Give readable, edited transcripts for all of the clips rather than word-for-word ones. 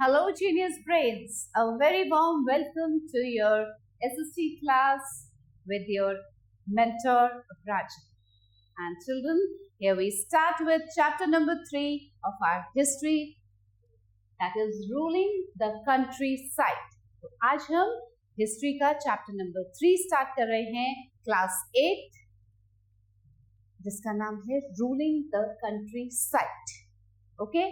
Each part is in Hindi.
Hello, Genius Brains. A very warm welcome to your SST class with your mentor, Rajan. And children, here we start with chapter number 3 of our history, that is ruling the countryside. तो आज हम हिस्ट्री का चैप्टर नंबर 3 स्टार्ट कर रहे हैं, क्लास 8, जिसका नाम है ruling the country side. Okay,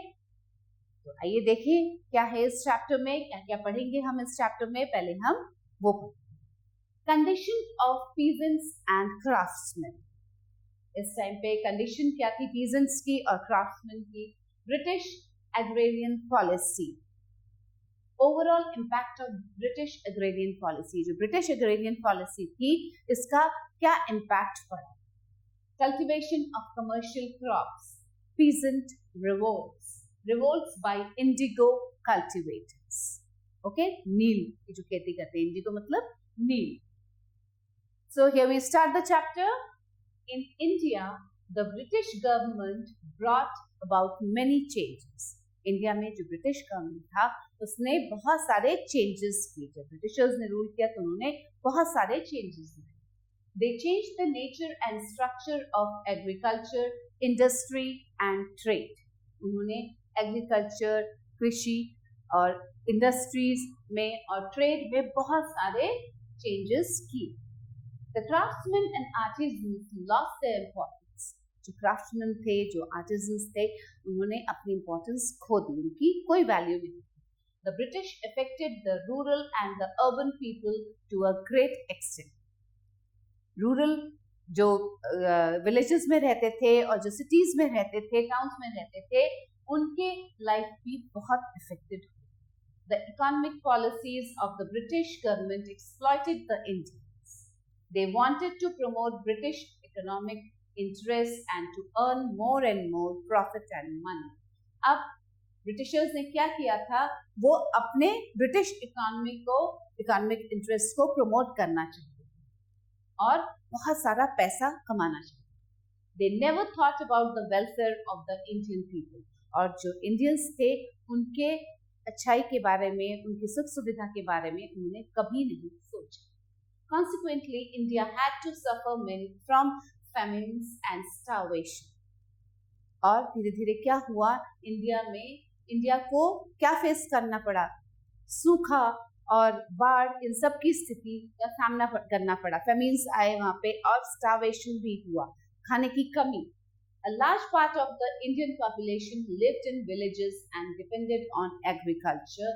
तो आइए देखें क्या है इस चैप्टर में, क्या क्या पढ़ेंगे हम इस चैप्टर में. पहले हम वो condition of peasants and craftsman. इस टाइम पे कंडीशन क्या थी पीजेंट्स की और क्राफ्ट्समैन की. British agrarian policy, overall impact of British agrarian policy. जो ब्रिटिश एग्रेरियन पॉलिसी थी, इसका क्या इम्पैक्ट पड़ा. Cultivation of commercial crops, peasant revolts by indigo cultivators. Okay, नील की जो खेती करते हैं, indigo मतलब नील. So here we start the chapter. In India, the British government brought about many changes. India में जो ब्रिटिश गवर्नमेंट था उसने बहुत सारे चेंजेस किए. जब ब्रिटिशर्स ने रूल किया तो उन्होंने बहुत सारे चेंजेस किए. They changed the nature and structure of agriculture, industry and trade. उन्होंने एग्रीकल्चर, कृषि और इंडस्ट्रीज में और ट्रेड में बहुत सारे चेंजेस किए. The craftsman and artisans lost their importance. जो क्राफ्ट्समैन थे, जो आर्टिजन्स थे, उन्होंने अपनी इंपॉर्टेंस खो दी, उनकी कोई वैल्यू नहीं. The British affected the rural and the urban people to a great extent. Rural जो विलेजेस में रहते थे और जो सिटीज में रहते थे, टाउन्स में रहते थे, उनके लाइफ भी बहुत अफेक्टेड हुई. The economic policies of the British government exploited the Indians. They wanted to promote British economic interest and to earn more and more profit and money. अब ब्रिटिशर्स ने क्या किया था, वो अपने ब्रिटिश इकोनॉमिक इंटरेस्ट को प्रमोट करना चाहते थे और बहुत सारा पैसा कमाना चाहते. They never thought about the welfare of the Indian people. और जो इंडियंस थे उनके अच्छाई के बारे में, उनकी सुख सुविधा के बारे में उन्होंने कभी नहीं सोचा. Consequently, India had to suffer from famines and starvation. और धीरे धीरे क्या हुआ, इंडिया को क्या फेस करना पड़ा, सूखा और बाढ़, इन सब की स्थिति का सामना करना पड़ा. फेमिन्स आए वहां पे और स्टार्वेशन भी हुआ, खाने की कमी. A large part of the Indian population lived in villages and depended on agriculture,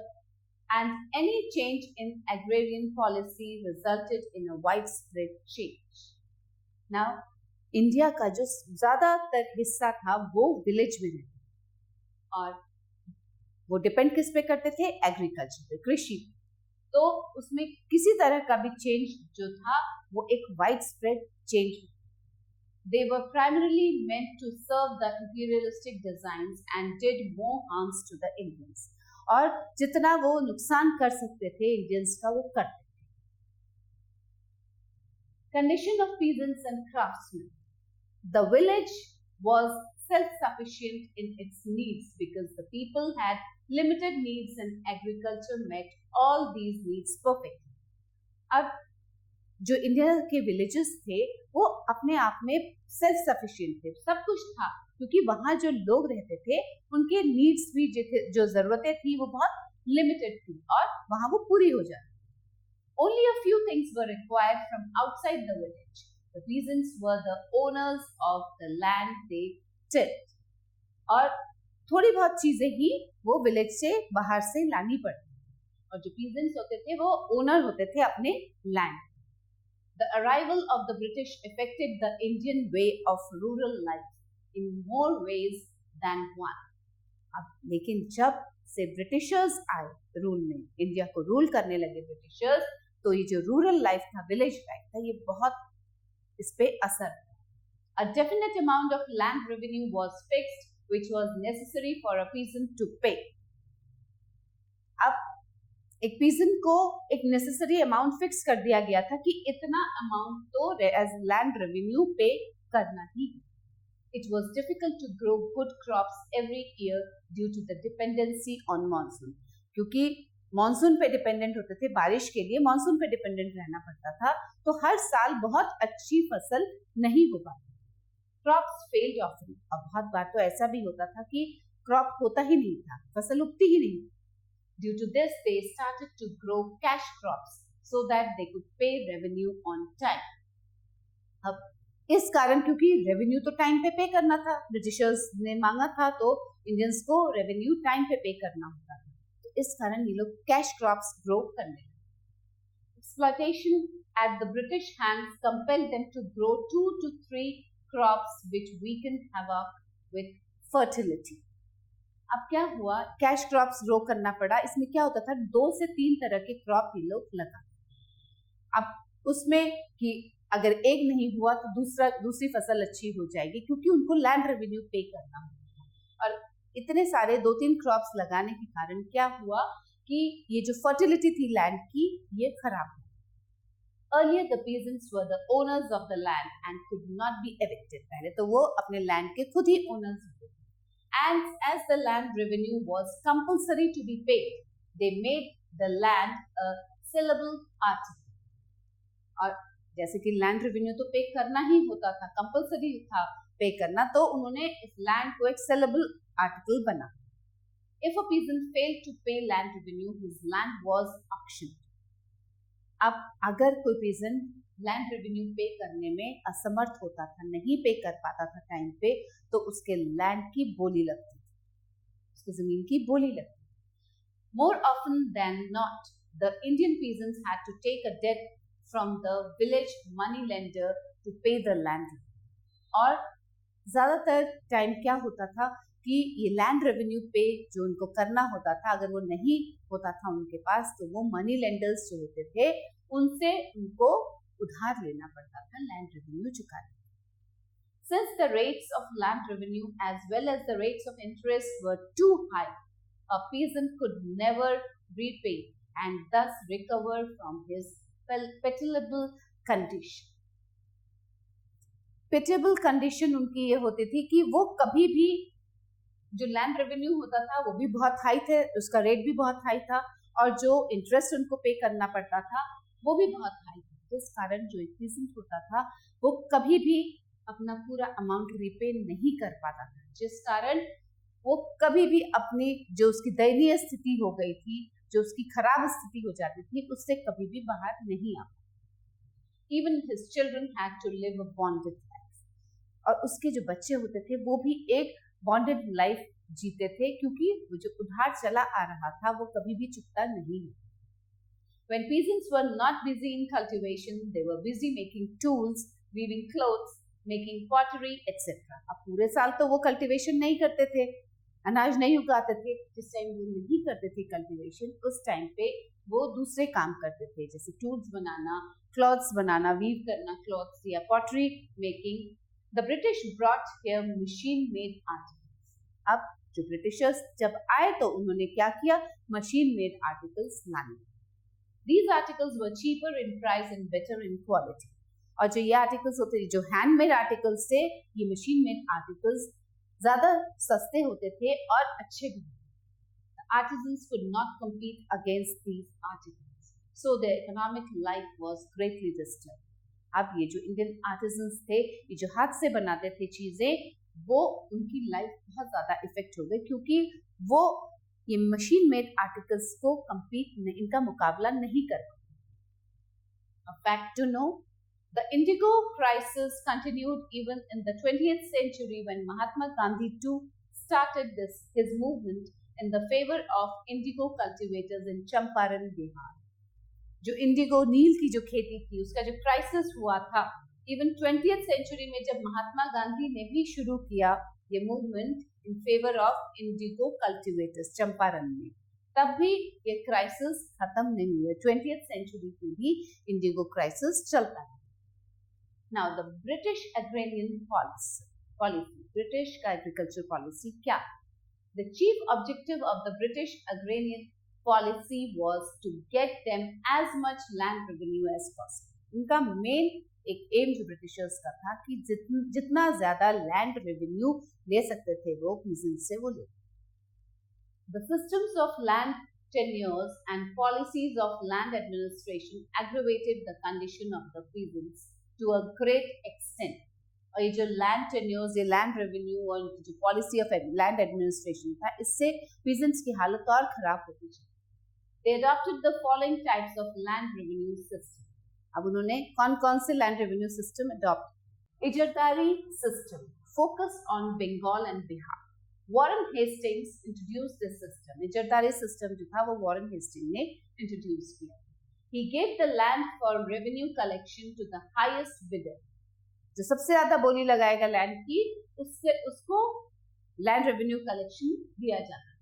and any change in agrarian policy resulted in a widespread change. Now, India का जो ज़्यादातर हिस्सा था वो विलेज में रहता और वो डिपेंड किस पे करते थे, एग्रीकल्चर पे, कृषि. तो उसमें किसी तरह का भी चेंज जो था वो एक wide spread change. They were primarily meant to serve the imperialistic designs and did more harms to the Indians. और जितना वो नुकसान कर सकते थे इंडियंस का, वो करते थे. Condition of peasants and craftsmen. The village was self-sufficient in its needs because the people had limited needs and agriculture met all these needs perfectly. अब जो इंडिया के विलेजेस थे वो अपने आप में सेल्फ सफिशिएंट थे, सब कुछ था, क्योंकि वहां जो लोग रहते थे उनके नीड्स भी जो जरूरतें थी वो बहुत लिमिटेड थी और वहां वो पूरी हो जाती. Only a few things were required from outside the village. The peasants were the owners of the land they tilled. और थोड़ी बहुत चीजें ही वो विलेज से बाहर से लानी पड़ती और जो पीजेंट्स होते थे वो ओनर होते थे अपने land. The arrival of the British affected the Indian way of rural life in more ways than one. अब लेकिन जब से ब्रिटिशर्स आए रूल में, इंडिया को रूल करने लगे ब्रिटिशर्स, तो ये जो रूरल लाइफ था, विलेज लाइफ था, ये बहुत इस पे असर था. A definite amount of land revenue was fixed, which was necessary for a peasant to pay. अब एक पीजेंट को एक नेसेसरी अमाउंट फिक्स कर दिया गया था कि इतना अमाउंट तो एज लैंड रेवेन्यू पे करना ही. It was difficult to grow good crops every year due to the dependency on monsoon. क्योंकि मॉनसून पे डिपेंडेंट होते थे, बारिश के लिए मॉनसून पे डिपेंडेंट रहना पड़ता था, तो हर साल बहुत अच्छी फसल नहीं हो पाती। क्रॉप्स फेल्ड ऑफन, और बहुत बार तो ऐसा भी होता था कि क्रॉप होता ही नहीं था, फसल उगती ही नहीं। Due to this they started to grow cash crops so that they could pay revenue on time. अब इस कारण, क्योंकि रेवेन्यू तो टाइम पे करना था, ब्रिटिशर्स ने मांगा था तो इंडियंस को रेवेन्यू टाइम पे करना होता था, तो इस कारण ये लोग कैश क्रॉप्स ग्रो करने लगे। Exploitation at the British hands compelled them to grow 2 to 3 crops which weakened havoc with fertility. अब क्या हुआ, कैश क्रॉप्स ग्रो करना पड़ा। इसमें क्या होता था, 2 से 3 तरह के क्रॉप ये लोग लगा। अब उसमें कि अगर एक नहीं हुआ तो दूसरी फसल अच्छी हो जाएगी, क्योंकि उनको लैंड रेवेन्यू पे करना होता। और इतने सारे 2-3 क्रॉप्स लगाने के कारण क्या हुआ कि ये जो फर्टिलिटी थी लैंड की, ये खराब हुई। Earlier, the peasants were the owners of the land and could not be evicted. पहले तो वो अपने लैंड के खुद ही ओनर्स थे। And as the land revenue was compulsory to be paid, they made the land a sellable article. और जैसे कि लैंड रेवेन्यू तो पे करना ही होता था, कंपल्सरी था पे करना, तो उन्होंने इस लैंड को एक सेलेबल आर्टिकल बना। If a peasant failed to pay land revenue, his land was auctioned. अब अगर कोई पेजेंट लैंड रेवेन्यू पे करने में असमर्थ होता था, नहीं पे कर पाता था टाइम पे, तो उसके लैंड की बोली लगती थी, उसकी जमीन की बोली लगती। More often than not, the Indian peasants had to take a debt from the village money lender to pay the land. और ज्यादातर टाइम क्या होता था कि ये लैंड रेवेन्यू पे जो उनको करना होता था, अगर वो नहीं होता था उनके पास, तो वो मनी लेंडर्स जो होते थे उनसे उनको उधार लेना पड़ता था लैंड रेवेन्यू चुकाने। Since the rates of land revenue as well as the rates of interest were too high, a peasant could never repay and thus recover from his pitiable condition. Pitiable condition उनकी ये होती थी कि वो कभी भी, जो लैंड रेवेन्यू होता था वो भी बहुत हाई थे, उसका रेट भी बहुत हाई था, और जो इंटरेस्ट उनको पे करना पड़ता था वो भी बहुत हाई था, जिस कारण जो पेजेंट होता था वो कभी भी अपना पूरा अमाउंट रीपे नहीं कर पाता था, जिस कारण वो कभी भी अपनी जो उसकी दयनीय स्थिति हो गई थी, जो उसकी खराब स्थिति हो जाती थी, उससे कभी भी बाहर नहीं आ पाता। Even his children had to live a bonded life. और उसके जो बच्चे होते थे वो भी एक बॉन्डेड लाइफ जीते थे, क्योंकि वो जो उधार चला आ रहा था वो कभी भी चुकता नहीं है। When peasants were not busy in cultivation, they were busy making tools, weaving clothes, making pottery, etc. अब पूरे साल तो वो कल्टीवेशन नहीं करते थे, अनाज नहीं उगाते थे। जिस टाइम वो नहीं करते थे कल्टीवेशन, उस टाइम पे वो दूसरे काम करते थे, जैसे टूल्स बनाना, क्लॉथ्स बनाना, वीव करना क्लॉथ्स, या pottery making. The British brought here machine-made articles. अब जो ब्रिटिशर्स जब आए तो उन्होंने क्या किया, मशीन मेड आर्टिकल्स लाने। These articles were cheaper in price and better in quality. और जो ये आर्टिकल्स होते थे, जो हैंडमेड आर्टिकल्स थे, ये मशीन मेड आर्टिकल्स ज्यादा सस्ते होते थे और अच्छे भी। The artisans could not compete against these articles, so their economic life was greatly disturbed. अब ये जो इंडियन आर्टिजन्स थे, ये जो हाथ से बनाते थे चीजें, वो उनकी लाइफ बहुत ज्यादा इफेक्ट हो गई, क्योंकि वो ये मशीन मेड आर्टिकल्स को कंपीट, इनका मुकाबला नहीं कर पाते। A fact to know, the indigo crisis continued even in the 20th century when Mahatma Gandhi too started his movement in the favor of indigo cultivators in Champaran, Bihar. जो इंडिगो नील की जो खेती थी, उसका जो क्राइसिस हुआ था, इवन 20th सेंचुरी में जब महात्मा गांधी ने भी शुरू किया ये movement in favour of Indigo cultivators Champaran में, तब भी ये क्राइसिस खत्म नहीं हुआ। 20th सेंचुरी में भी इंडिगो क्राइसिस चलता है। Now the British agrarian policy, British का एग्रीकल्चर पॉलिसी क्या? The chief objective of the British agrarian policy was to get them as much land revenue as possible. उनका मेन एक एम जो ब्रिटिशर्स का था कि जितना ज्यादा लैंड रेवेन्यू ले सकते थे वो पीजेंट से वो ले। The systems of land tenures and policies of land administration aggravated the condition of the peasants to a great extent. और ये जो लैंड टेन्योर्स, ये लैंड रेवेन्यू और जो पॉलिसी ऑफ लैंड एडमिनिस्ट्रेशन था, इससे पीजेंट्स की हालत और खराब होती थी. They adopted the following types of land revenue system. अब उन्होंने कौन कौन से land revenue system adopt. Izaradari system focused on Bengal and Bihar. Warren Hastings introduced this system. Izaradari system जो था वो वॉरेन हेस्टिंग ने इंट्रोड्यूस किया. He gave the land for revenue collection to the highest bidder. जो सबसे ज्यादा बोली लगाएगा लैंड की, उससे उसको लैंड रेवेन्यू कलेक्शन दिया जाता है.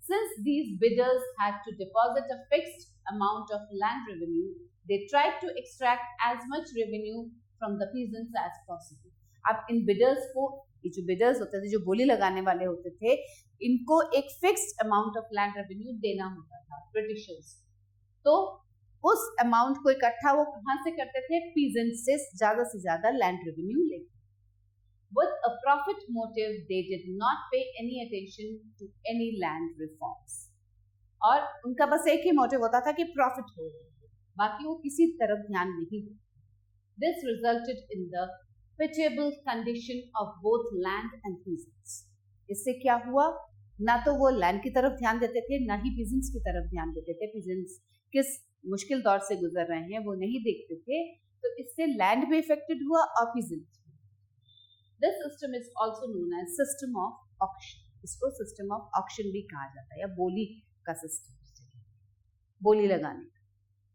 Since these bidders had to deposit a fixed amount of land revenue, they tried to extract as much revenue from the peasants as possible. अब इन bidders को, ये जो bidders होते थे, जो बोली लगाने वाले होते थे, इनको एक fixed amount of land revenue देना होता था ब्रिटिशर्स. तो उस अमाउंट को इकट्ठा वो कहां से करते थे? पीजेंट्स से ज्यादा लैंड रेवेन्यू लेते. With a profit motive, they did not pay any attention to any land reforms. और उनका बस एक ही मोटिव होता था कि प्रॉफिट हो, बाकी वो किसी तरफ ध्यान नहीं देते. This resulted in the pitiable condition of both land and peasants. इससे क्या हुआ? ना तो वो लैंड की तरफ ध्यान देते थे, ना ही पीजेंट्स की तरफ ध्यान देते थे. पीजेंट्स किस मुश्किल दौर से गुजर रहे हैं वो नहीं देखते थे. तो इससे लैंड भी इफेक्टेड हुआ और पीजेंट्स भी. This system is also known as system of auction. इसको सिस्टम ऑफ ऑक्शन भी कहा जाता है, या बोली का सिस्टम, बोली लगाने.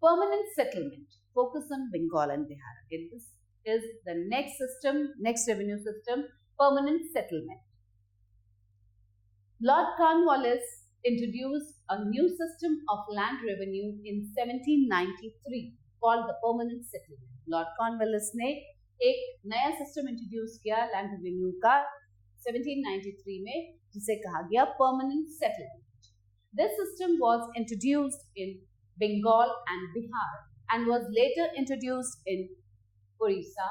Permanent settlement focus on Bengal and Bihar. Again, this is the next system, next revenue system, permanent settlement. Lord Cornwallis introduced a new system of land revenue in 1793 called the permanent settlement. Lord Cornwallis ने एक नया सिस्टम इंट्रोड्यूस किया लैंड रेवेन्यू का 1793 में, जिसे कहा गया permanent settlement. This system was introduced in Bengal and Bihar and was later introduced in Orissa,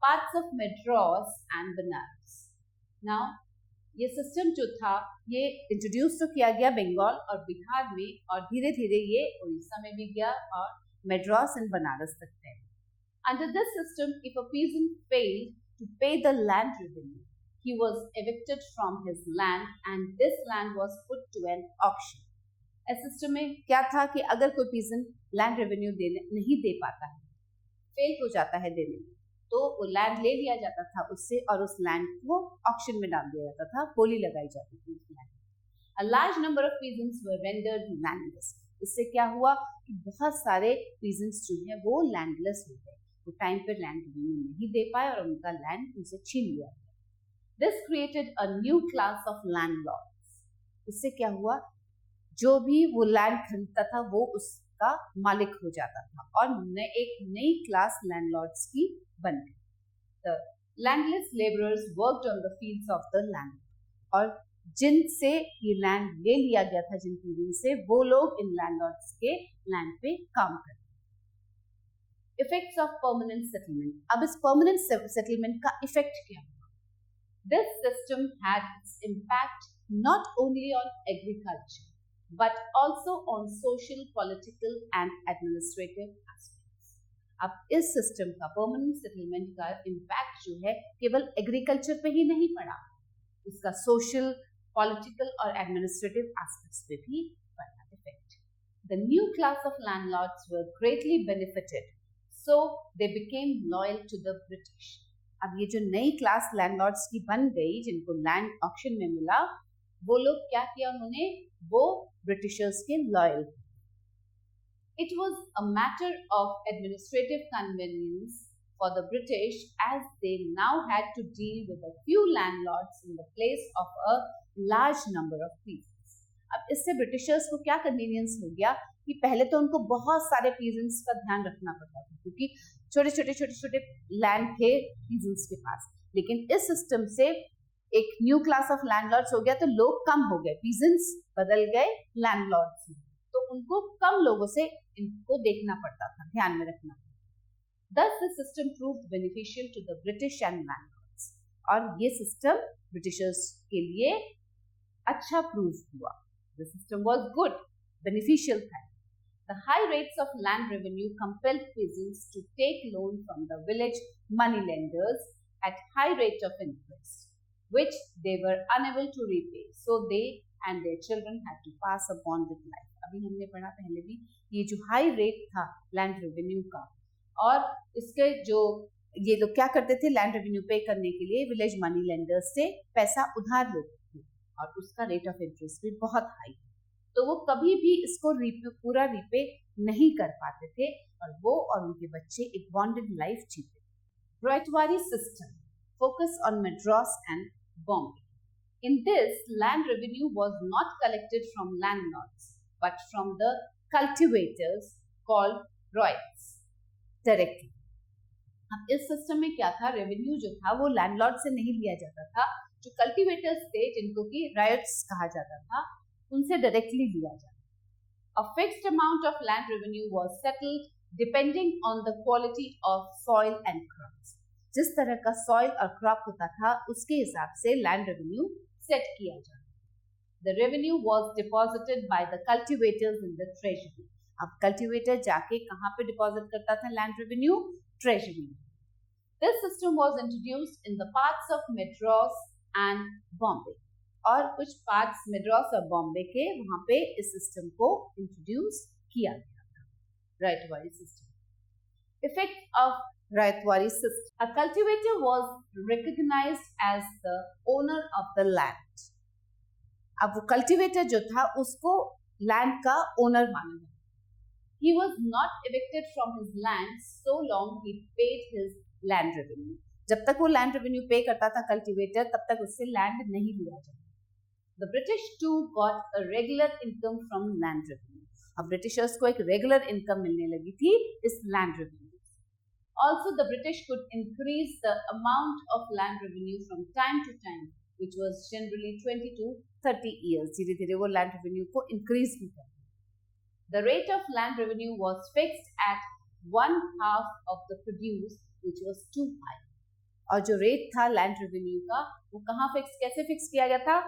parts of Madras and Banaras. Now, ये सिस्टम जो था ये इंट्रोड्यूस तो किया गया बंगाल और बिहार में, और धीरे धीरे ये उड़ीसा में भी गया और मद्रास एंड बनारस तक गए. Under this system, if a peasant failed to pay the land revenue, he was evicted from his land and this land was put to an auction. इस सिस्टम में क्या था कि अगर कोई पीजेंट लैंड रेवेन्यू नहीं दे पाता है, फेल हो जाता है देने में, तो वो लैंड ले लिया जाता था उससे और उस लैंड को ऑक्शन में डाल दिया जाता था, बोली लगाई जाती थी उस land. A large number of peasants were rendered landless. इससे क्या हुआ कि बहुत सारे पीजेंट्स जो हैं वो लैंडलेस हो गए, वो टाइम पर लैंड रेवेन्यू नहीं दे पाए और उनका लैंड उनसे छीन लिया गया. This created a new class of landlords. इससे क्या हुआ, जो भी वो लैंड खरीदता था वो उसका मालिक हो जाता था और एक नई क्लास लैंडलॉर्ड्स की बन गई. The landless laborers worked on the fields of the land. और जिनसे ये लैंड ले लिया गया था, जिन पीढ़ी से, वो लोग इन लैंडलॉर्ड्स के लैंड पे काम करते. Effects of permanent settlement. अब इस permanent settlement का इफेक्ट क्या हुआ? This system had its impact not only on agriculture but also on social, political and administrative aspects. अब इस सिस्टम का, परमानेंट सेटलमेंट का इम्पैक्ट जो है केवल एग्रीकल्चर पे ही नहीं पड़ा, इसका सोशल, पॉलिटिकल और एडमिनिस्ट्रेटिव एस्पेक्ट्स पे भी पड़ा effect. The new class of landlords were greatly benefited, so they became loyal to the British. अब ये जो नई क्लास लैंडलॉर्ड्स की बन गई, जिनको लैंड ऑक्शन में मिला, वो लोग क्या किया उन्होंने, वो ब्रिटिशर्स के loyal. It was a matter of administrative convenience for the British as they now had to deal with a few landlords in the place of a large number of peasants. अब इससे ब्रिटिशर्स को क्या कन्वीनियंस हो गया कि पहले तो उनको बहुत सारे पीजेंट्स का ध्यान रखना पड़ता था, क्योंकि छोटे छोटे लैंड थे पीजेंट्स के पास. लेकिन इस सिस्टम से एक न्यू क्लास ऑफ लैंडलॉर्ड्स हो गया, तो लोग कम हो गए, पीजेंट्स बदल गए लैंडलॉर्ड्स में, तो उनको कम लोगों से इनको देखना पड़ता था, ध्यान में रखना. Thus the system proved beneficial to the British and landlords. और ये सिस्टम ब्रिटिशर्स के लिए अच्छा प्रूव हुआ. The system was good, beneficial था. The high rates of land revenue compelled peasants to take loan from the village moneylenders at high rate of interest, which they were unable to repay. So they and their children had to pass a bonded life. अभी हमने पढ़ा पहले भी ये जो हाई रेट था लैंड रेवेन्यू का, और इसके जो ये लोग क्या करते थे, लैंड रेवेन्यू पे करने के लिए विलेज मनी लेंडर्स से पैसा उधार लेते थे और उसका रेट ऑफ इंटरेस्ट भी बहुत हाई, तो वो कभी भी इसको पूरा रीपे नहीं कर पाते थे और वो और उनके बच्चे एक बॉन्डेड लाइफ जीते. Ryotwari system focus on Madras and Bombay. In this, land revenue was not collected from landlords but from the cultivators called royals directly. अब इस सिस्टम में क्या था, रेवेन्यू जो था वो लैंडलॉर्ड से नहीं लिया जाता था, जो कल्टीवेटर्स थे जिनको कि रायट्स कहा जाता था उनसे डायरेक्टली लिया जाता. A fixed amount of land revenue was settled depending on the quality of soil and crops. जिस तरह का सॉइल और क्रॉप होता था उसके हिसाब से लैंड रेवेन्यू सेट किया जाता. The revenue was deposited by the cultivators in the treasury. अब कल्टीवेटर जाके कहाँ पे डिपॉजिट करता था land revenue? Treasury. This system was introduced in the parts of Madras and Bombay. और कुछ पार्ट्स मद्रास और बॉम्बे के वहां पे इस सिस्टम को इंट्रोड्यूस किया गया था, Ryotwari system. Effect of Ryotwari system. A cultivator was recognised as the owner of the land. अब वो कल्टीवेटर जो था उसको लैंड का ओनर माना गया. He was not evicted from his land so long he paid his land revenue. जब तक वो लैंड रेवेन्यू पे करता था कल्टीवेटर, तब तक उससे लैंड नहीं लिया जाता. The British too got a regular income from land revenue. अब ब्रिटिशर्स को एक रेगुलर इनकम मिलने लगी थी इस land revenue. Also, the British could increase the amount of land revenue from time to time, which was generally 20 to 30 years. धीरे धीरे वो लैंड रेवेन्यू को इंक्रीज भी करते. The rate of land revenue was fixed at 1/2 of the produce, which was too high. और जो रेट था लैंड रेवेन्यू का वो कहाँ फिक्स, कैसे फिक्स किया गया था?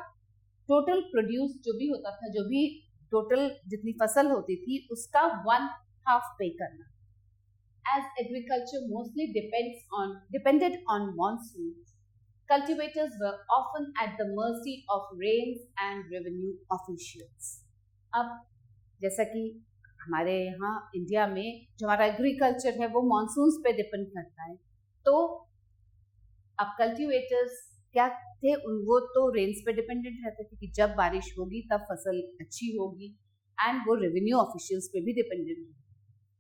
टोटल प्रोड्यूस जो भी होता था, जो भी टोटल जितनी फसल होती थी उसका 1/2 पे करना. As agriculture mostly depended on monsoons, cultivators were often at the mercy of rains and revenue officials. अब जैसा कि हमारे यहाँ इंडिया में जो हमारा एग्रीकल्चर है वो मॉनसून्स पे डिपेंड करता है, तो अब कल्टीवेटर्स क्या थे, वो तो रेन्स पे डिपेंडेंट रहते थे कि जब बारिश होगी तब फसल अच्छी होगी, एंड वो रेवेन्यू ऑफिशियल्स पे भी डिपेंडेंट है.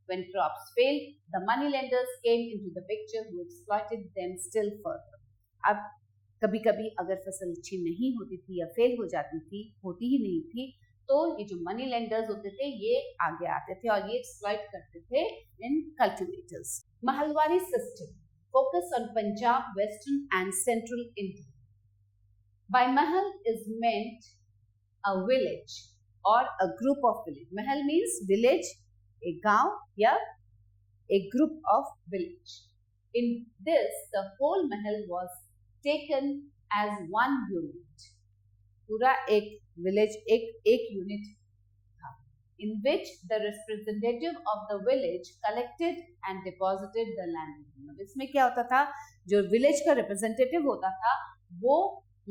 When crops failed, the money lenders came into the picture who exploited them still further. अब कभी कभी अगर फसल अच्छी नहीं होती थी या फेल हो जाती थी, होती ही नहीं थी, तो ये जो मनी लेंडर्स होते थे ये आगे आते थे और ये एक्सप्लॉइट करते थे इन cultivators. Mahalwari system focus on Punjab, Western and Central India. By Mahal is meant a village or a group of village. Mahal means village, a gaon, या a group of village. In this, the whole Mahal was taken as one unit. पूरा एक village एक unit था, in which the representative of the village collected and deposited the land. इसमें क्या होता था, जो विलेज का रिप्रेजेंटेटिव होता था वो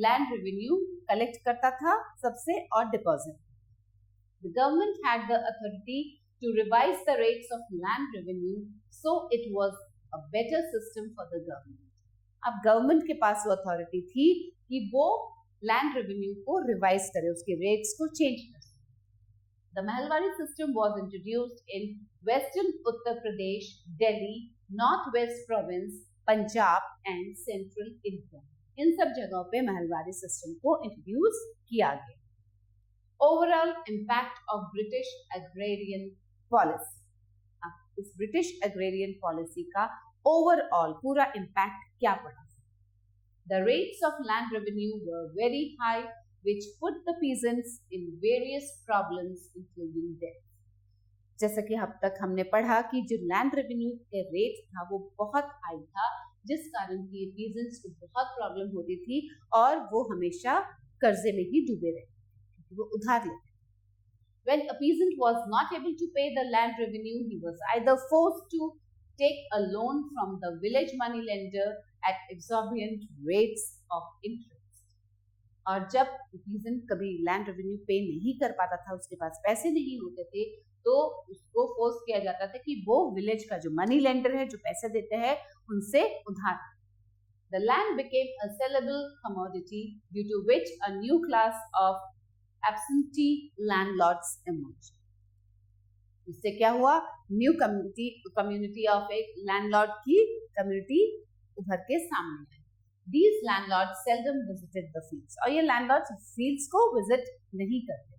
लैंड रेवेन्यू कलेक्ट करता था सबसे और deposit. The government had the authority to revise the rates of land revenue, so it was a better system for the government. अब गवर्नमेंट के पास वो अथॉरिटी थी कि वो लैंड रेवेन्यू को रिवाइज करे, उसके रेट्स को चेंज करे. The Mahalwari system was introduced in Western Uttar Pradesh, Delhi, Northwest Province, Punjab and Central India. इन सब जगहों पे महलवारी सिस्टम को इंट्रोड्यूस किया गया. Overall impact of British agrarian policy. अब इस ब्रिटिश एग्रेरियन पॉलिसी का ओवरऑल पूरा इम्पैक्ट क्या पड़ा? The rates of land revenue were very high, which put the peasants in various problems, including debt. जैसा कि अब तक हमने पढ़ा कि जो लैंड रेवेन्यू के रेट था वो बहुत हाई था, जिस कारण कि पीजेंट्स को बहुत प्रॉब्लम होती थी और वो हमेशा कर्जे में ही डूबे रहे क्योंकि वो उधार लेते. When a peasant was not able to pay the land revenue, he was either forced to take a loan from the village money lender at exorbitant rates of interest. और जब peasant कभी land revenue पे नहीं कर पाता था, उसके पास पैसे नहीं होते थे, तो उसको फोर्स किया जाता था कि वो विलेज का जो मनी लेंडर है, जो पैसे देते हैं, उनसे उधार. The land became a sellable commodity, due to which a new class of absentee landlords emerged. इससे क्या हुआ? न्यू कम्युनिटी ऑफ एक लैंडलॉर्ड की कम्युनिटी उभर के सामने आई. These landlords seldom visited the fields. और ये लैंडलॉर्ड्स फील्ड्स को विजिट नहीं करते.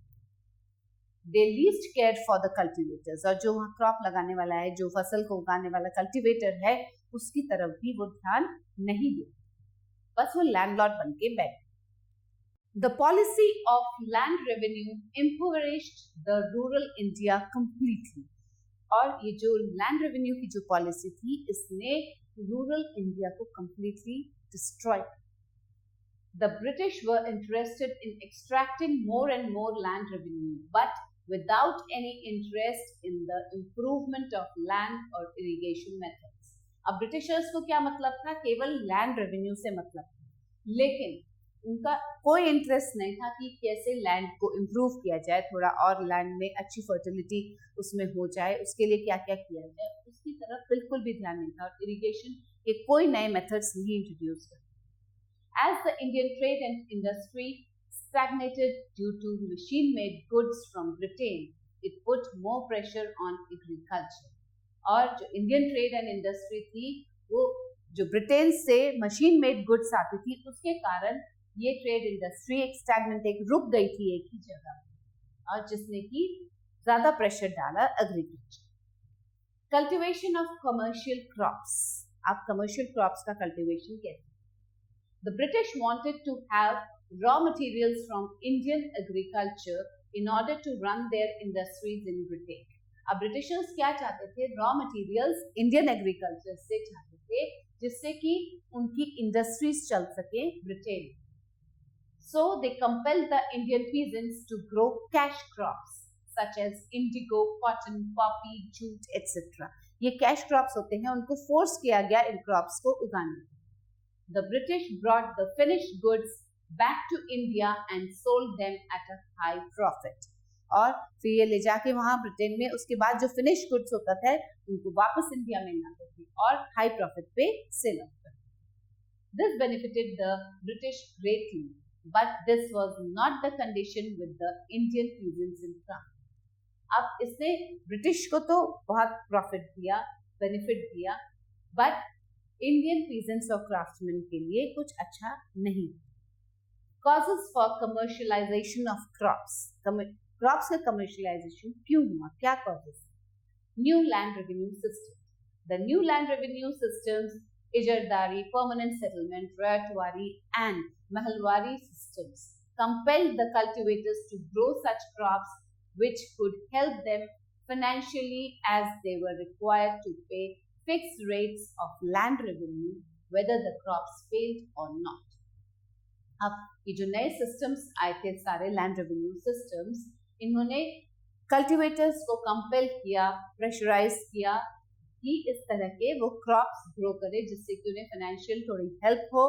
They least cared for the cultivators. और जो वहाँ क्रॉप लगाने वाला है, जो फसल को उगाने वाला कल्टीवेटर है, उसकी तरफ भी वो ध्यान नहीं देते. बस वो लैंडलॉर्ड बन के बैठे. The policy of land revenue impoverished the rural India completely. और ये जो land revenue की जो पॉलिसी थी, इसने रूरल इंडिया को completely destroyed. The British were interested in extracting more and more land revenue, but without any interest in the improvement of land or irrigation methods. अब ब्रिटिशर्स को क्या मतलब था? केवल लैंड रेवेन्यू से मतलब था, लेकिन उनका कोई इंटरेस्ट नहीं था कि कैसे लैंड को इम्प्रूव किया जाए, थोड़ा और लैंड में अच्छी फर्टिलिटी उसमें हो जाए, उसके लिए क्या क्या किया जाए, उसकी तरफ बिल्कुल भी ध्यान नहीं था. और इरिगेशन के कोई नए मेथड्स नहीं इंट्रोड्यूस किए. As the Indian trade and industry stagnated due to machine-made goods from Britain, it put more pressure on agriculture. और जो इंडियन ट्रेड एंड इंडस्ट्री थी, वो जो ब्रिटेन से मशीन मेड गुड्स आती थी, उसके कारण ये ट्रेड इंडस्ट्री एक स्टैग्नेंट, एक रुक गई थी एक ही जगह, और जिसने की ज्यादा प्रेशर डाला agriculture. Cultivation of commercial crops. आप कमर्शियल क्रॉप्स का कल्टीवेशन कहते हैं. The British wanted to have raw materials from Indian agriculture in order to run their industries in Britain. अब ब्रिटिशर्स क्या चाहते थे? रॉ मटेरियल्स इंडियन एग्रीकल्चर से चाहते थे, जिससे कि उनकी इंडस्ट्रीज चल सके Britain. So they compelled the Indian peasants to grow cash crops such as indigo, cotton, poppy, jute, etc. ये कैश क्रॉप्स होते हैं, उनको फोर्स किया गया इन क्रॉप्स को उगाने. The British brought the finished goods back to India and sold them at a high profit. और फिर ये ले जाके वहाँ ब्रिटेन में उसके बाद जो फिनिश गुड्स होता था, उनको वापस इंडिया में लाते थे और हाई प्रॉफिट पे सेल करते थे. This benefited the British greatly, but this was not the condition with the Indian peasants in France. अब इसने ब्रिटिश को तो बहुत प्रॉफिट दिया, बेनिफिट दिया, बट इंडियन पीजेंट्स और क्राफ्ट्समैन के लिए कुछ अच्छा नहीं. Causes for commercialization of crops. Crops का कमर्शियलाइजेशन क्यों हुआ? क्या causes? New land revenue system. The new land revenue systems, Izaradari, permanent settlement, Ryotwari and Mahalwari systems compelled the cultivators to grow such crops which could help them financially, as they were required to pay fixed rates of land revenue whether the crops failed or not. अब ये जो नए सिस्टम्स आए थे, सारे लैंड रेवेन्यू सिस्टम्स, इन्होंने कल्टीवेटर्स को कंपेल किया, प्रेशराइज किया कि इस तरह के वो क्रॉप्स ग्रो करें, जिससे कि उन्हें फाइनेंशियल थोड़ी हेल्प हो,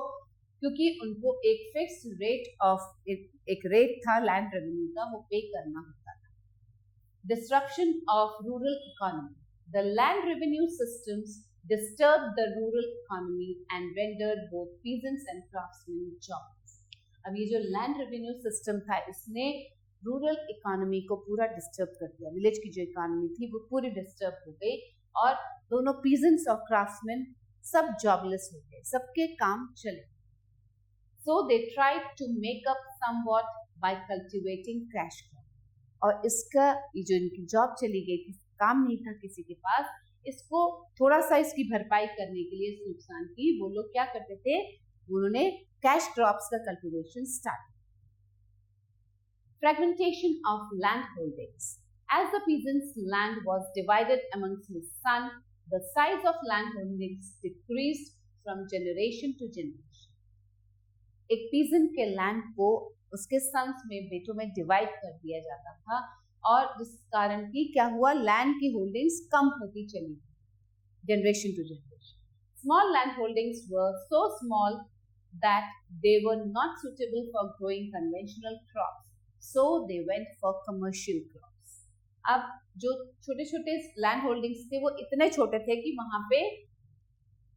क्योंकि उनको एक फिक्स्ड रेट ऑफ एक रेट था लैंड रेवेन्यू का, वो पे करना होता था. Disruption of rural economy. The land revenue systems disturbed the rural economy and rendered both peasants and craftsmen jobless. अब ये जो लैंड रेवेन्यू सिस्टम था, इसने रूरल इकोनॉमी को पूरा डिस्टर्ब कर दिया. विलेज की जो इकोनॉमी थी वो पूरी डिस्टर्ब हो गई, और दोनों पीजेंट्स और क्राफ्ट्समैन सब जॉबलेस हो गए, सबके काम चले. So they tried to make up somewhat by cultivating cash crop. और इसका ये जो इनकी जॉब चली गई थी, काम नहीं था किसी के पास, इसको थोड़ा सा इसकी भरपाई करने के लिए, इस नुकसान की, वो लोग क्या करते थे? उन्होंने कैश क्रॉप्स का cultivation start. Fragmentation of land holdings. As the peasants' land was divided amongst his son, the size of land holdings decreased from generation to generation. एक peasant के लैंड को उसके सन्स में, बेटों में डिवाइड कर दिया जाता था, और जिस कारण की क्या हुआ, लैंड की होल्डिंग्स कम होती चली generation to generation. Small land holdings were so small that they were not suitable for growing conventional crops, so they went for commercial crops. अब जो छोटे छोटे लैंड होल्डिंग्स थे वो इतने छोटे थे कि वहां पे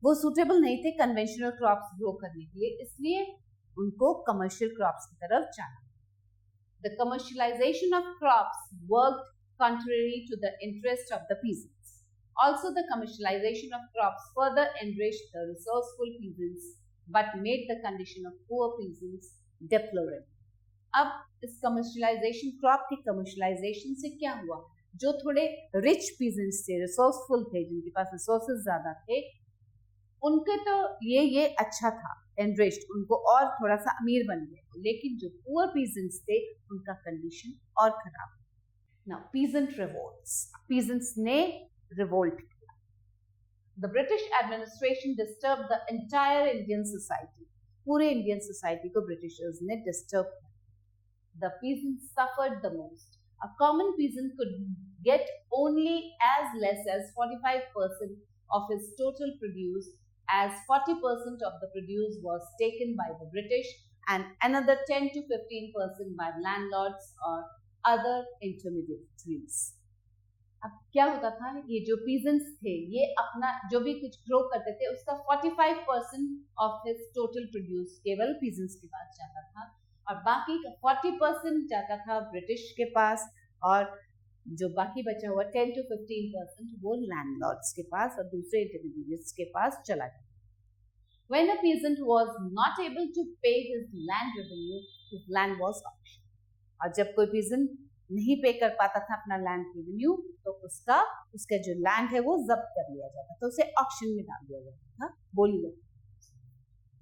वो सुटेबल नहीं थे कन्वेंशनल क्रॉप्स ग्रो करने के लिए, इसलिए उनको कमर्शियल क्रॉप्स की तरफ जाना. The commercialization of crops worked contrary to the interest of the peasants. Also, the commercialization of crops further enriched the resourceful peasants, but made the condition of poor peasants deplorable. अब इस कमर्शियलाइजेशन, क्रॉप की कमर्शियलाइजेशन से क्या हुआ, जो थोड़े रिच पीजेंट्स थे, रिसोर्सफुल थे, जिनके पास रिसोर्सेज ज्यादा थे, उनके तो ये अच्छा था, एनरिच्ड, उनको और थोड़ा सा अमीर बन गए. लेकिन जो पुअर पीजेंट्स थे उनका कंडीशन और खराब. नाउ पीजेंट रिवोल्ट्स, पीजेंट्स ने रिवोल्ट किया. The British administration disturb the entire Indian society, पूरे इंडियन सोसाइटी को ब्रिटिशर्स ने डिस्टर्ब किया. The peasants suffered the most. A common peasant could get only as less as 45% of his total produce, as 40% of the produce was taken by the British and another 10 to 15% by landlords or other intermediaries. अब क्या होता था, ये जो peasants थे ये अपना जो भी कुछ ग्रो करते थे उसका 45% of his total produce केवल peasants के पास जाता था और बाकी का 40% जाता था ब्रिटिश के पास और जो बाकी बचा हुआ 10 to 15% वो लैंडलॉर्ड्स के पास और दूसरे इंटरमीडिएट्स के पास चला गया. When a peasant was not able to pay his land revenue, his land was auctioned. और जब कोई peasant नहीं पे कर पाता था अपना लैंड रेवेन्यू तो उसका जो लैंड है वो जब्त कर लिया जाता था, उसे ऑक्शन में डाल दिया जाता था, बोली जाती.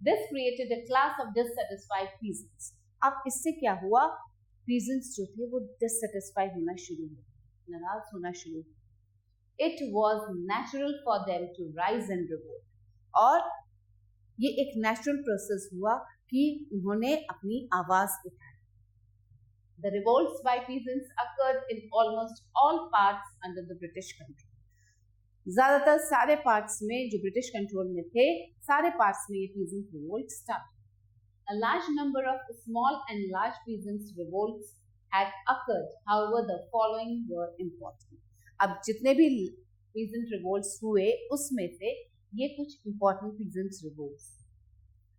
This created a class of dissatisfied peasants. अब इससे क्या हुआ, peasants जो थे वो dissatisfied होना शुरू हुए, नाराज होना शुरू हुए. It was natural for them to rise and revolt. और ये एक नेचुरल प्रोसेस हुआ कि उन्होंने अपनी आवाज उठाई. The revolts by peasants occurred in almost all parts under the British control. ज्यादातर सारे पार्ट्स में जो ब्रिटिश कंट्रोल में थे, सारे पार्ट्स में ये peasant revolt started. A large number of small and large peasants revolts had occurred. However, the following were important. अब जितने भी peasant revolts हुए उसमें से ये कुछ important peasant revolts.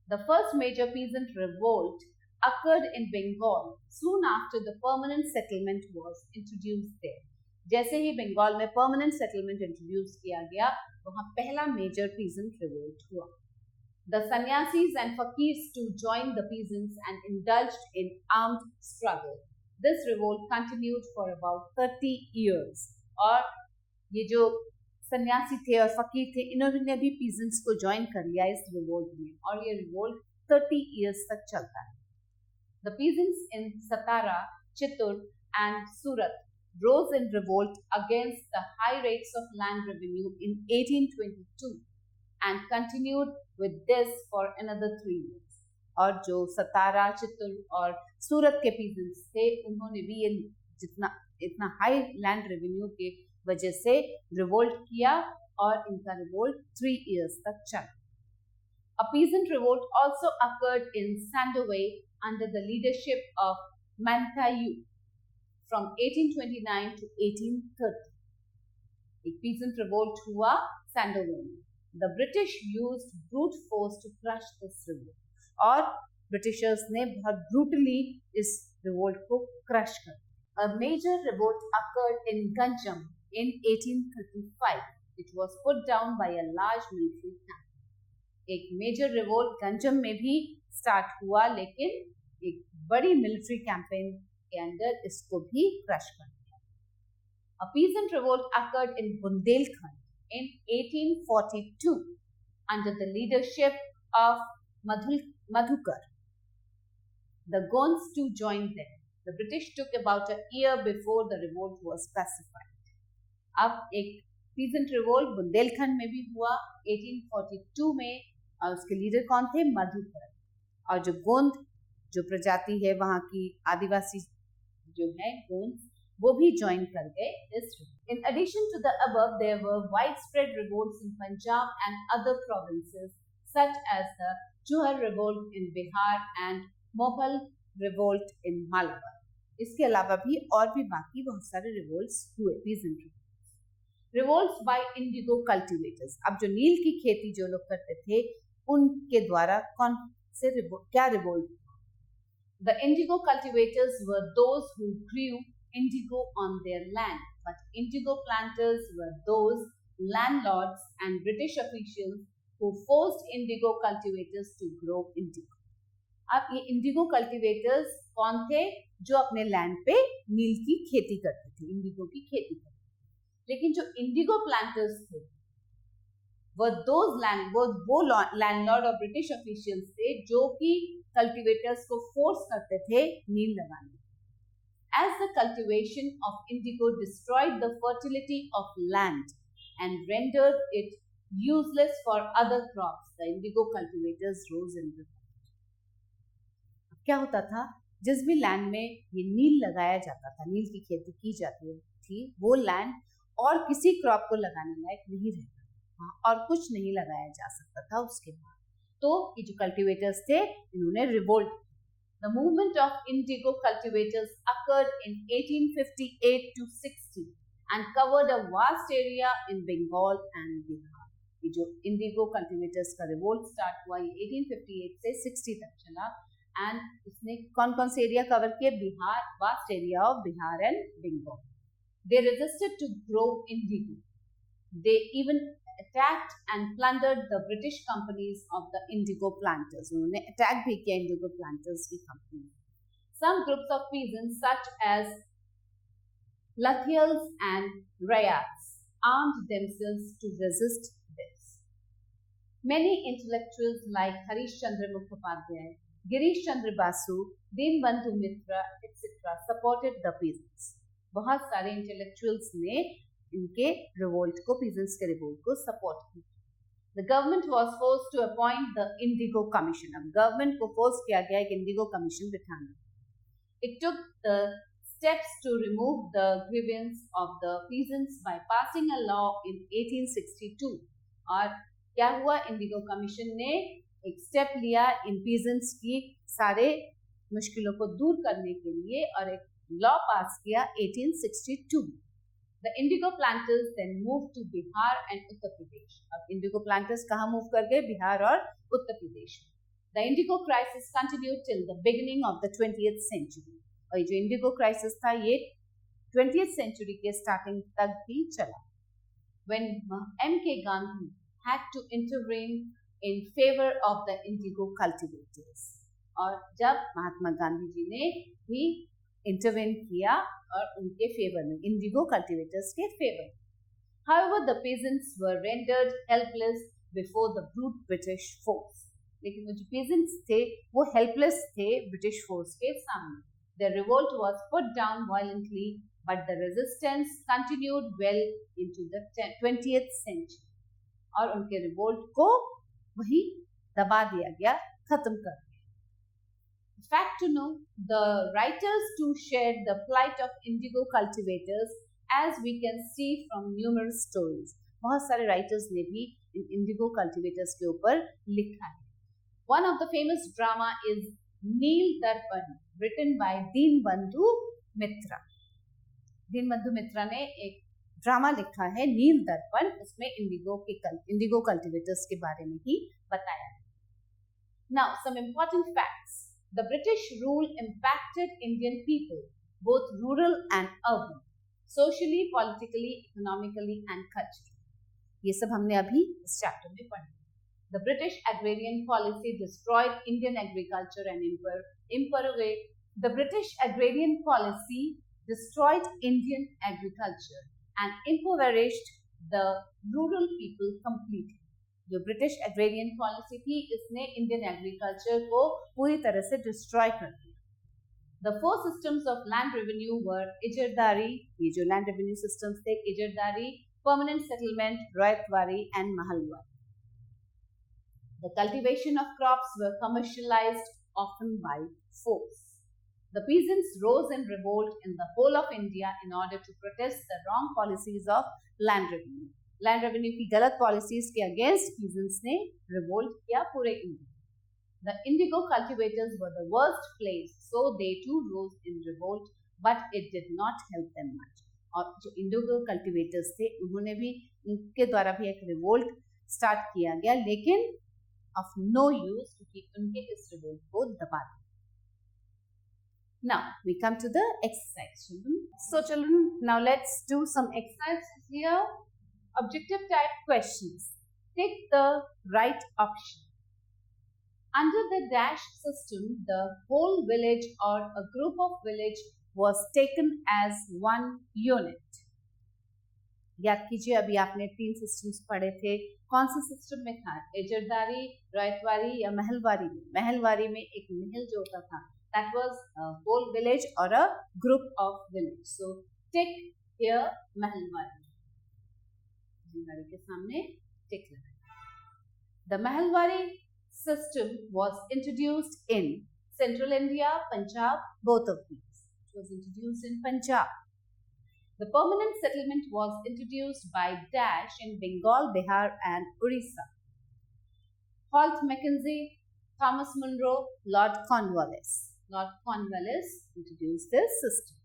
The first major peasant revolt occurred in Bengal soon after the permanent settlement was introduced there. जैसे ही बंगाल में permanent settlement introduce किया गया, वहाँ पहला major peasant revolt हुआ. The sannyasis and fakirs too joined the peasants and indulged in armed struggle. This revolt continued for about 30 years. और ये जो सन्यासी थे और फकीर थे, इन्होंने भी peasants को join कर लिया इस revolt में और ये revolt 30 years तक चलता है. The peasants in Satara, Chittor and Surat rose in revolt against the high rates of land revenue in 1822 and continued with this for another 3 years. और जो सतारा, चित्तौड़ और सूरत के peasants थे, उन्होंने भी ये इतना हाई लैंड रेवेन्यू के वजह से रिवोल्ट किया और इनका रिवोल्ट 3 years तक चला. A peasant revolt also occurred in Sandoval under the leadership of Mantayu from 1829 to 1830. एक peasant revolt हुआ Sandoval में. The British used brute force to crush this revolt. और ब्रिटिशर्स ने बहुत brutally इस revolt को crush कर. A major revolt occurred in Ganjam in 1835. It was put down by a large military camp. एक major revolt गंजम में भी start हुआ, लेकिन एक बड़ी military campaign के अंदर इसको भी crush कर दिया. A peasant revolt occurred in Bundelkhand in 1842 under the leadership of Madhukar. The Gonds too joined them. The British took about a year before the revolt was pacified. अब एक peasant revolt बुंदेलखंड में भी हुआ 1842 में और उसके लीडर कौन थे, मधुकर. और जो गोंद जो प्रजाति है वहाँ की आदिवासी जो है गोंद, वो भी ज्वाइन कर गए इस revolt. In addition to the above, there were widespread revolts in Punjab and other provinces, such as the Chuhar revolt in Bihar and Moghal revolt in Malabar. इसके अलावा भी और भी बाकी बहुत सारे revolts हुए, peasant revolts. Revolts by indigo cultivators. अब जो नील की खेती जो लोग करते थे उनके द्वारा कौन से क्या revolt? The indigo cultivators were those who grew indigo on their land, but indigo planters were those landlords and British officials who forced indigo cultivators to grow indigo. अब ये indigo cultivators कौन थे? जो अपने लैंड पे नील की खेती करते थे, इंडिगो की खेती करते थे. लेकिन जो इंडिगो प्लांटर्स थे वो लैंडलॉर्ड और ब्रिटिश ऑफिशियल्स थे जो कि कल्टीवेटर्स को फोर्स करते थे नील लगाने. As the cultivation of indigo destroyed the fertility of land and rendered it useless for other crops, the indigo cultivators rose in revolt. क्या होता था? जिस भी लैंड में ये नील लगाया जाता था, नील की खेती की जाती थी, वो लैंड और किसी क्रॉप को लगाने लायक नहीं रहता और कुछ नहीं लगाया जा सकता था उसके बाद. तो ये जो कल्टीवेटर्स थे इन्होंने revolt. The movement of indigo cultivators occurred in 1858 to 60 and covered a vast area in Bengal and Bihar. ये जो इंडिगो कल्टीवेटर्स का रिवोल्ट स्टार्ट हुआ ये 1858 से 60 तक चला एंड इसने कौन कौन से एरिया कवर किए? Bihar, vast area of Bihar and Bengal. They resisted to grow indigo. They even attacked and plundered the British companies of the indigo planters. उन्होंने अटैक भी किया इंडिगो प्लांटर्स की company. Some groups of peasants such as Lathials and Rayats armed themselves to resist this. Many intellectuals like Harish Chandra Mukhopadhyay, Girish Chandra Basu, Dinbandhu Mitra, etc. supported the peasants. बहुत सारे इंटेलेक्चुअल्स ने इनके रिवोल्ट को, पीजेंट्स के रिवोल्ट को सपोर्ट किया. The government was forced to appoint the indigo commission. अब गवर्नमेंट को फोर्स किया गया एक इंडिगो कमीशन बिठाने. It took the steps to remove the grievances of the peasants by passing a law in 1862. और क्या हुआ? इंडिगो कमीशन ने एक स्टेप लिया इन पीजेंट्स की सारे मुश्किलों को दूर करने के लिए और एक लॉ पास किया 1862. The indigo planters then moved to Bihar and Uttar Pradesh. अब इंडिगो प्लांटर्स कहाँ मूव कर गए? बिहार और Uttar Pradesh. The indigo crisis continued till the beginning of the 20th century. और ये जो इंडिगो क्राइसिस था ये 20th century के स्टार्टिंग तक भी चला. When M.K. Gandhi had to intervene in favor of the indigo cultivators. और जब महात्मा गांधी जी ने भी इंटरवेन किया और उनके फेवर में, इंडिगो कल्टीवेटर्स के favour. However, the peasants were rendered helpless before the brute British force. लेकिन वो जो peasants थे वो helpless थे ब्रिटिश फोर्स के सामने. The revolt was put down violently, but the resistance continued well into the 20th century. और उनके रिवोल्ट को वही दबा दिया गया, खत्म कर दिया. Fact to know, the writers too shared the plight of indigo cultivators, as we can see from numerous stories. बहुत सारे writers ने भी इन indigo cultivators के ऊपर लिखा है. One of the famous drama is Neel Darpan, written by Dinbandhu Mitra. Dinbandhu Mitra ने एक ड्रामा लिखा है नील दर्पण. उसमें इंडिगो कल्टीवेटर्स के बारे में ही बताया है. Now, some important facts. The British rule impacted Indian people, both rural and urban, socially, politically, economically, and culturally. ये सब हमने अभी इस चैप्टर में पढ़ा. The British agrarian policy destroyed Indian agriculture and impoverished. The British agrarian policy destroyed Indian agriculture and impoverished the rural people completely. जो ब्रिटिश एग्रेरियन पॉलिसी थी इसने इंडियन एग्रीकल्चर को पूरी तरह से डिस्ट्रॉय कर दिया. The 4 systems of land revenue were Izaradari. ये जो लैंड रेवेन्यू सिस्टम्स थे, Izaradari, permanent settlement, Ryotwari and Mahalwari. The cultivation of crops were commercialised often by force. The peasants rose in revolt in the whole of India in order to protest the wrong policies of land revenue. Land revenue की गलत पॉलिसीज के अगेंस्ट पीजेंट्स ने रिवोल्ट किया पूरे India. The indigo cultivators were the worst placed, so they too rose in revolt, but it did not help them much. और जो इंडिगो कल्टिवेटर्स थे उन्होंने भी, उनके द्वारा भी एक रिवोल्ट स्टार्ट किया गया, लेकिन ऑफ नो यूज, क्योंकि उनके इस रिवोल्ट को दबा दिया. Now we come to the exercise, children. So children, now let's do some exercises here. Objective type questions. Take the right option. Under the dash system, the whole village or a group of village was taken as one unit. याद कीजिए, अभी आपने 3 सिस्टम्स पढ़े थे. कौन से सिस्टम में था? एजरदारी, रैयतवारी या महलवारी में? महलवारी में एक महल जो होता था, that was a whole village or a group of village. So tick here Mahalwari. Mahalwari के सामने tick लगाएं. The Mahalwari system was introduced in Central India, Punjab, both of these. It was introduced in Punjab. The permanent settlement was introduced by Dash in Bengal, Bihar and Orissa. Holt Mackenzie, Thomas Munro, Lord Cornwallis. Lord Cornwallis introduced this system.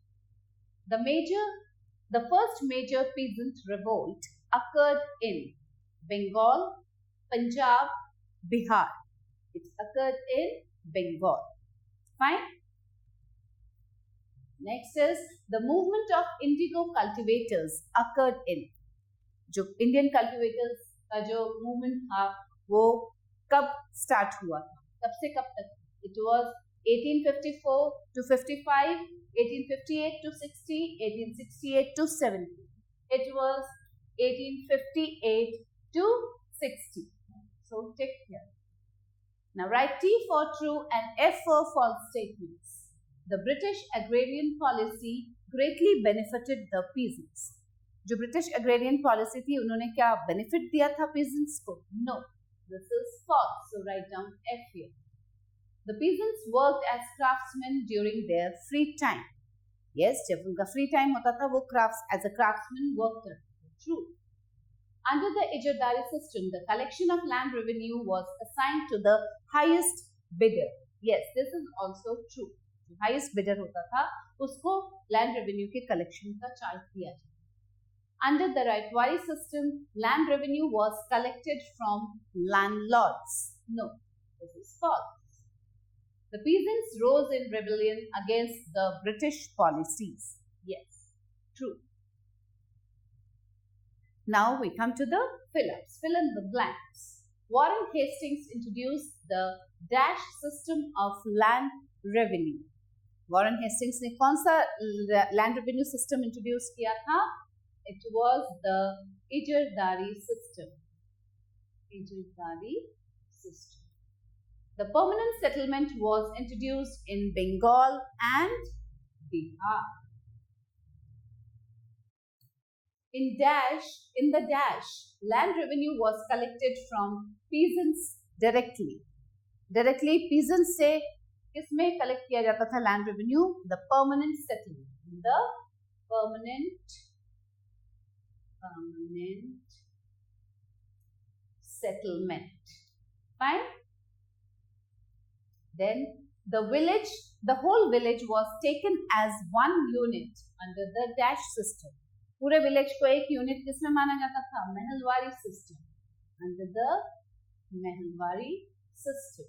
The first major peasant revolt occurred in Bengal, Punjab, Bihar. It occurred in Bengal. Fine. Next is the movement of indigo cultivators occurred in. जो Indian cultivators का जो movement था वो कब start हुआ था? कब से कब तक? It was 1854 to 55, 1858 to 60, 1868 to 70. It was 1858 to 60. So take here. Now write T for true and F for false statements. The British agrarian policy greatly benefited the peasants. जो British agrarian policy थी, उन्होंने क्या benefit दिया था peasants को? No, this is false. So write down F here. The peasants worked as craftsmen during their free time. Yes, जब उनका free time होता था, वो as a craftsman work करते थे. True. Under the Ijardari system, the collection of land revenue was assigned to the highest bidder. Yes, this is also true. जो highest bidder होता था, उसको land revenue के collection का charge दिया जाता. Under the Raytwari system, land revenue was collected from landlords. No, this is false. The peasants rose in rebellion against the British policies. Yes, true. Now we come to the fill-ups. Fill in the blanks. Warren Hastings introduced the dash system of land revenue. Warren Hastings ने कौन सा land revenue system introduce किया था? It was the Ijardari system. Ijardari system. The permanent settlement was introduced in Bengal and Bihar. In the dash, land revenue was collected from peasants directly. Directly peasants से किसमें collect किया जाता था land revenue? The permanent settlement. The permanent settlement. Fine. Then the whole village was taken as one unit under the dash system. पूरे village को एक unit किसमें माना जाता था? Mahalwari system. Under the Mahalwari system.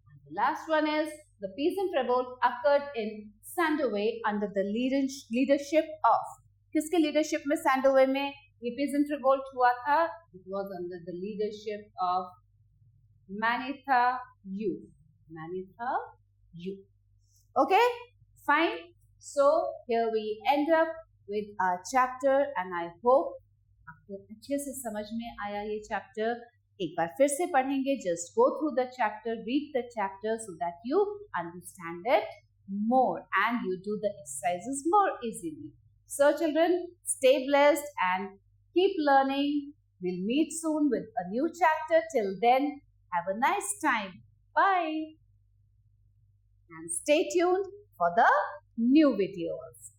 And the last one is the peasant revolt occurred in Sandowe under the leadership of. किसके leadership में Sandowe में ये peasant revolt हुआ था? It was under the leadership of Manitha Youth. Manitha Youth. Okay, fine. So here we end up with our chapter and I hope आपको अच्छे से समझ में आया ये chapter. एक बार फिर से पढ़ेंगे. Just go through the chapter, read the chapter so that you understand it more and you do the exercises more easily. So children, stay blessed and keep learning. We'll meet soon with a new chapter. Till then, have a nice time. Bye. And stay tuned for the new videos.